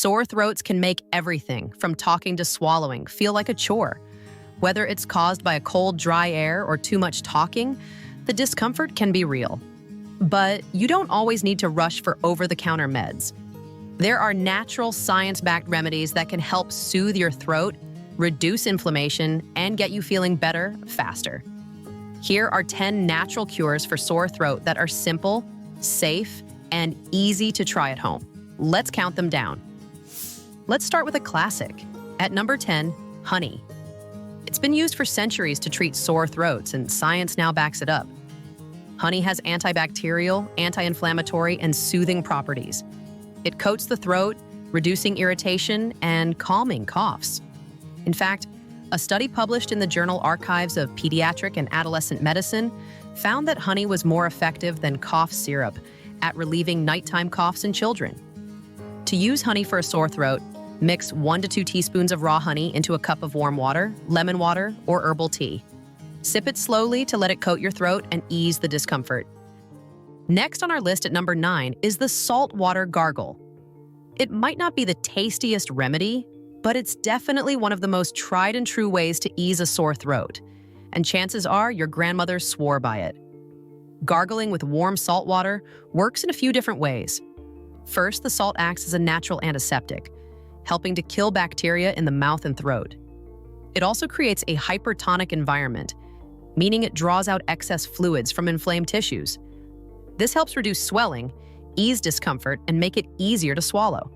Sore throats can make everything from talking to swallowing feel like a chore. Whether it's caused by a cold, dry air or too much talking, the discomfort can be real. But you don't always need to rush for over-the-counter meds. There are natural, science-backed remedies that can help soothe your throat, reduce inflammation, and get you feeling better faster. Here are 10 natural cures for sore throat that are simple, safe, and easy to try at home. Let's count them down. Let's start with a classic. At number 10, honey. It's been used for centuries to treat sore throats, and science now backs it up. Honey has antibacterial, anti-inflammatory, and soothing properties. It coats the throat, reducing irritation and calming coughs. In fact, a study published in the journal Archives of Pediatric and Adolescent Medicine found that honey was more effective than cough syrup at relieving nighttime coughs in children. To use honey for a sore throat, mix 1 to 2 teaspoons of raw honey into a cup of warm water, lemon water, or herbal tea. Sip it slowly to let it coat your throat and ease the discomfort. Next on our list at number 9 is the salt water gargle. It might not be the tastiest remedy, but it's definitely one of the most tried and true ways to ease a sore throat. And chances are your grandmother swore by it. Gargling with warm salt water works in a few different ways. First, the salt acts as a natural antiseptic, helping to kill bacteria in the mouth and throat. It also creates a hypertonic environment, meaning it draws out excess fluids from inflamed tissues. This helps reduce swelling, ease discomfort, and make it easier to swallow.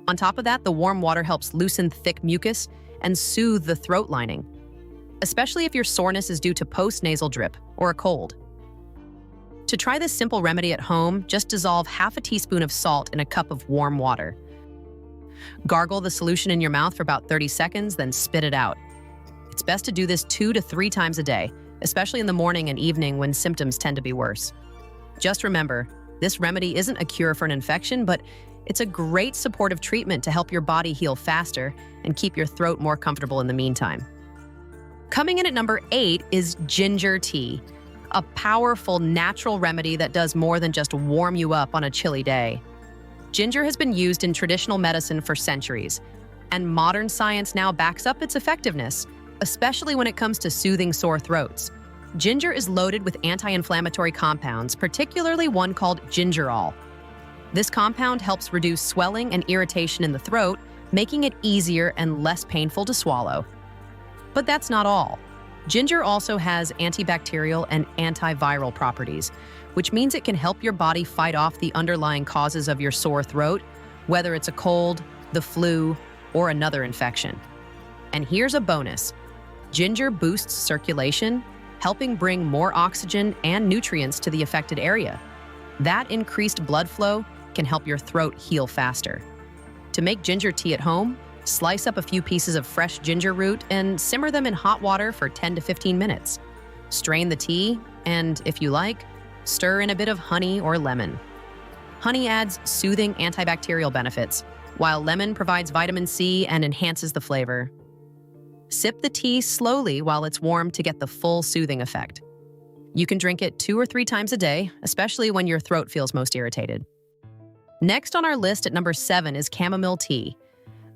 On top of that, the warm water helps loosen thick mucus and soothe the throat lining, especially if your soreness is due to post-nasal drip or a cold. To try this simple remedy at home, just dissolve half a teaspoon of salt in a cup of warm water. Gargle the solution in your mouth for about 30 seconds, then spit it out. It's best to do this 2 to 3 times a day, especially in the morning and evening when symptoms tend to be worse. Just remember, this remedy isn't a cure for an infection, but it's a great supportive treatment to help your body heal faster and keep your throat more comfortable in the meantime. Coming in at number 8 is ginger tea, a powerful natural remedy that does more than just warm you up on a chilly day. Ginger has been used in traditional medicine for centuries, and modern science now backs up its effectiveness, especially when it comes to soothing sore throats. Ginger is loaded with anti-inflammatory compounds, particularly one called gingerol. This compound helps reduce swelling and irritation in the throat, making it easier and less painful to swallow. But that's not all. Ginger also has antibacterial and antiviral properties, which means it can help your body fight off the underlying causes of your sore throat, whether it's a cold, the flu, or another infection. And here's a bonus. Ginger boosts circulation, helping bring more oxygen and nutrients to the affected area. That increased blood flow can help your throat heal faster. To make ginger tea at home, slice up a few pieces of fresh ginger root and simmer them in hot water for 10 to 15 minutes. Strain the tea, and if you like, stir in a bit of honey or lemon. Honey adds soothing antibacterial benefits, while lemon provides vitamin C and enhances the flavor. Sip the tea slowly while it's warm to get the full soothing effect. You can drink it 2 or 3 times a day, especially when your throat feels most irritated. Next on our list at number 7 is chamomile tea,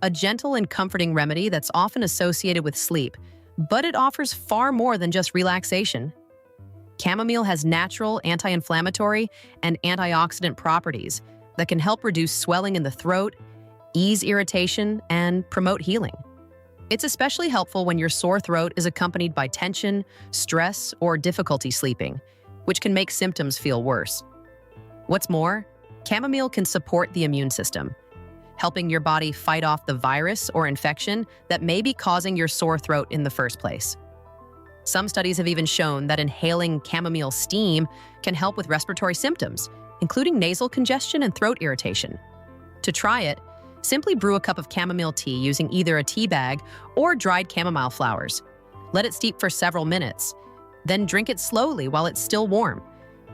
a gentle and comforting remedy that's often associated with sleep, but it offers far more than just relaxation. Chamomile has natural anti-inflammatory and antioxidant properties that can help reduce swelling in the throat, ease irritation, and promote healing. It's especially helpful when your sore throat is accompanied by tension, stress, or difficulty sleeping, which can make symptoms feel worse. What's more, chamomile can support the immune system, helping your body fight off the virus or infection that may be causing your sore throat in the first place. Some studies have even shown that inhaling chamomile steam can help with respiratory symptoms, including nasal congestion and throat irritation. To try it, simply brew a cup of chamomile tea using either a tea bag or dried chamomile flowers. Let it steep for several minutes, then drink it slowly while it's still warm.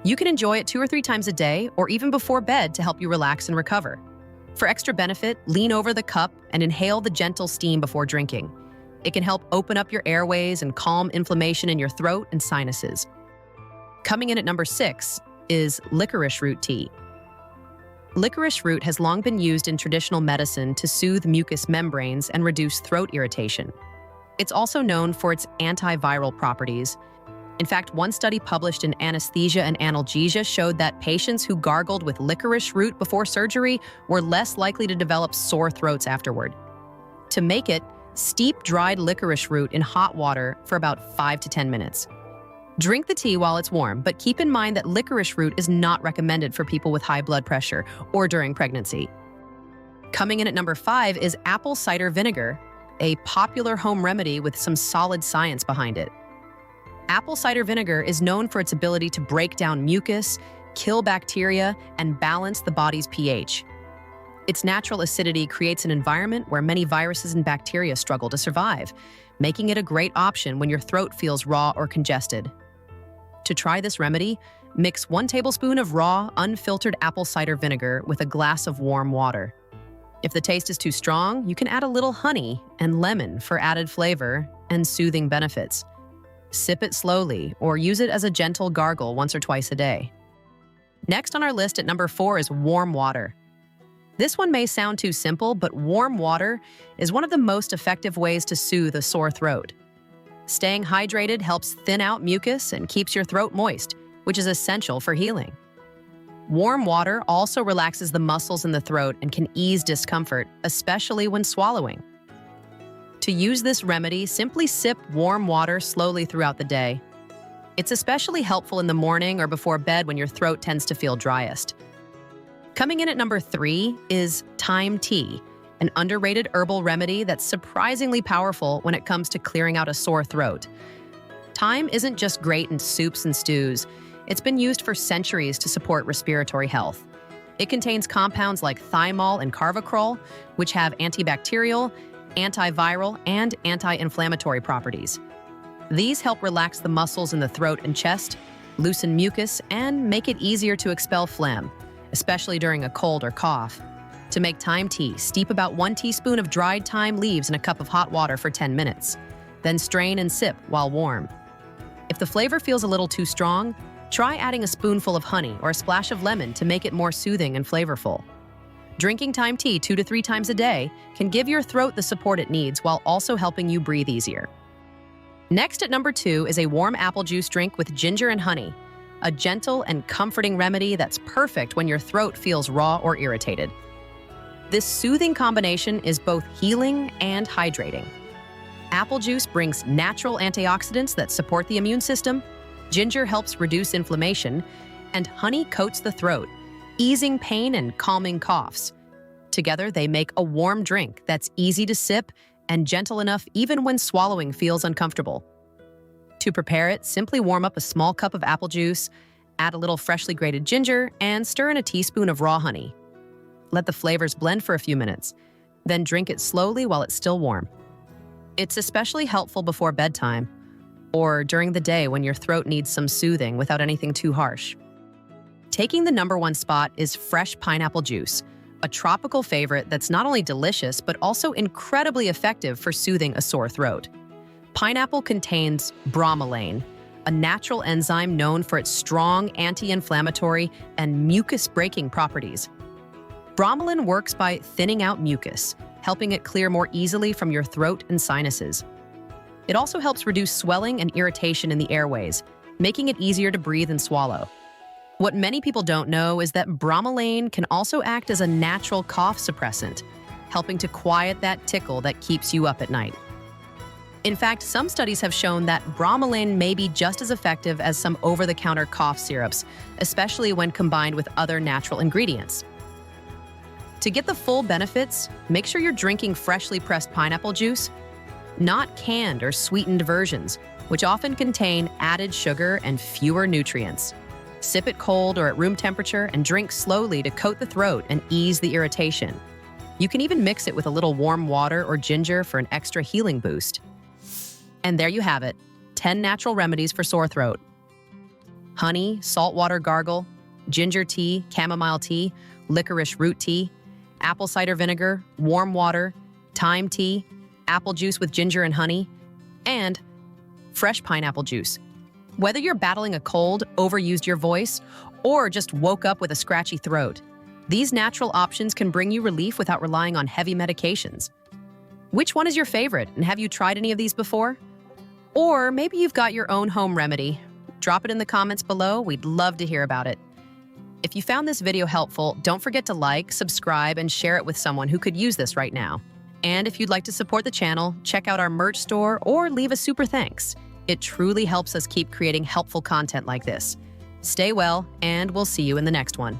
You can enjoy it 2 or 3 times a day or even before bed to help you relax and recover. For extra benefit, lean over the cup and inhale the gentle steam before drinking. It can help open up your airways and calm inflammation in your throat and sinuses. Coming in at number 6 is licorice root tea. Licorice root has long been used in traditional medicine to soothe mucous membranes and reduce throat irritation. It's also known for its antiviral properties. In fact, one study published in Anesthesia and Analgesia showed that patients who gargled with licorice root before surgery were less likely to develop sore throats afterward. To make it, steep dried licorice root in hot water for about 5 to 10 minutes. Drink the tea while it's warm, but keep in mind that licorice root is not recommended for people with high blood pressure or during pregnancy. Coming in at number 5 is apple cider vinegar, a popular home remedy with some solid science behind it. Apple cider vinegar is known for its ability to break down mucus, kill bacteria, and balance the body's pH. Its natural acidity creates an environment where many viruses and bacteria struggle to survive, making it a great option when your throat feels raw or congested. To try this remedy, mix 1 tablespoon of raw, unfiltered apple cider vinegar with a glass of warm water. If the taste is too strong, you can add a little honey and lemon for added flavor and soothing benefits. Sip it slowly or use it as a gentle gargle once or twice a day. Next on our list at number 4 is warm water. This one may sound too simple, but warm water is one of the most effective ways to soothe a sore throat. Staying hydrated helps thin out mucus and keeps your throat moist, which is essential for healing. Warm water also relaxes the muscles in the throat and can ease discomfort, especially when swallowing. To use this remedy, simply sip warm water slowly throughout the day. It's especially helpful in the morning or before bed when your throat tends to feel driest. Coming in at number 3 is Thyme Tea, an underrated herbal remedy that's surprisingly powerful when it comes to clearing out a sore throat. Thyme isn't just great in soups and stews. It's been used for centuries to support respiratory health. It contains compounds like thymol and carvacrol, which have antibacterial, antiviral, and anti-inflammatory properties. These help relax the muscles in the throat and chest, loosen mucus, and make it easier to expel phlegm, especially during a cold or cough. To make thyme tea, steep about 1 teaspoon of dried thyme leaves in a cup of hot water for 10 minutes. Then strain and sip while warm. If the flavor feels a little too strong, try adding a spoonful of honey or a splash of lemon to make it more soothing and flavorful. Drinking thyme tea 2 to 3 times a day can give your throat the support it needs while also helping you breathe easier. Next at number 2 is a warm apple juice drink with ginger and honey, a gentle and comforting remedy that's perfect when your throat feels raw or irritated. This soothing combination is both healing and hydrating. Apple juice brings natural antioxidants that support the immune system, ginger helps reduce inflammation, and honey coats the throat, easing pain and calming coughs. Together, they make a warm drink that's easy to sip and gentle enough even when swallowing feels uncomfortable. To prepare it, simply warm up a small cup of apple juice, add a little freshly grated ginger, and stir in a teaspoon of raw honey. Let the flavors blend for a few minutes, then drink it slowly while it's still warm. It's especially helpful before bedtime or during the day when your throat needs some soothing without anything too harsh. Taking the number 1 spot is fresh pineapple juice, a tropical favorite that's not only delicious but also incredibly effective for soothing a sore throat. Pineapple contains bromelain, a natural enzyme known for its strong anti-inflammatory and mucus-breaking properties. Bromelain works by thinning out mucus, helping it clear more easily from your throat and sinuses. It also helps reduce swelling and irritation in the airways, making it easier to breathe and swallow. What many people don't know is that bromelain can also act as a natural cough suppressant, helping to quiet that tickle that keeps you up at night. In fact, some studies have shown that bromelain may be just as effective as some over-the-counter cough syrups, especially when combined with other natural ingredients. To get the full benefits, make sure you're drinking freshly pressed pineapple juice, not canned or sweetened versions, which often contain added sugar and fewer nutrients. Sip it cold or at room temperature and drink slowly to coat the throat and ease the irritation. You can even mix it with a little warm water or ginger for an extra healing boost. And there you have it, 10 natural remedies for sore throat. Honey, saltwater gargle, ginger tea, chamomile tea, licorice root tea, apple cider vinegar, warm water, thyme tea, apple juice with ginger and honey, and fresh pineapple juice. Whether you're battling a cold, overused your voice, or just woke up with a scratchy throat, These natural options can bring you relief without relying on heavy medications. Which one is your favorite, and have you tried any of these before? Or maybe you've got your own home remedy. Drop it in the comments below. We'd love to hear about it. If you found this video helpful, don't forget to like, subscribe, and share it with someone who could use this right now. And if you'd like to support the channel, check out our merch store or leave a super thanks. It truly helps us keep creating helpful content like this. Stay well, and we'll see you in the next one.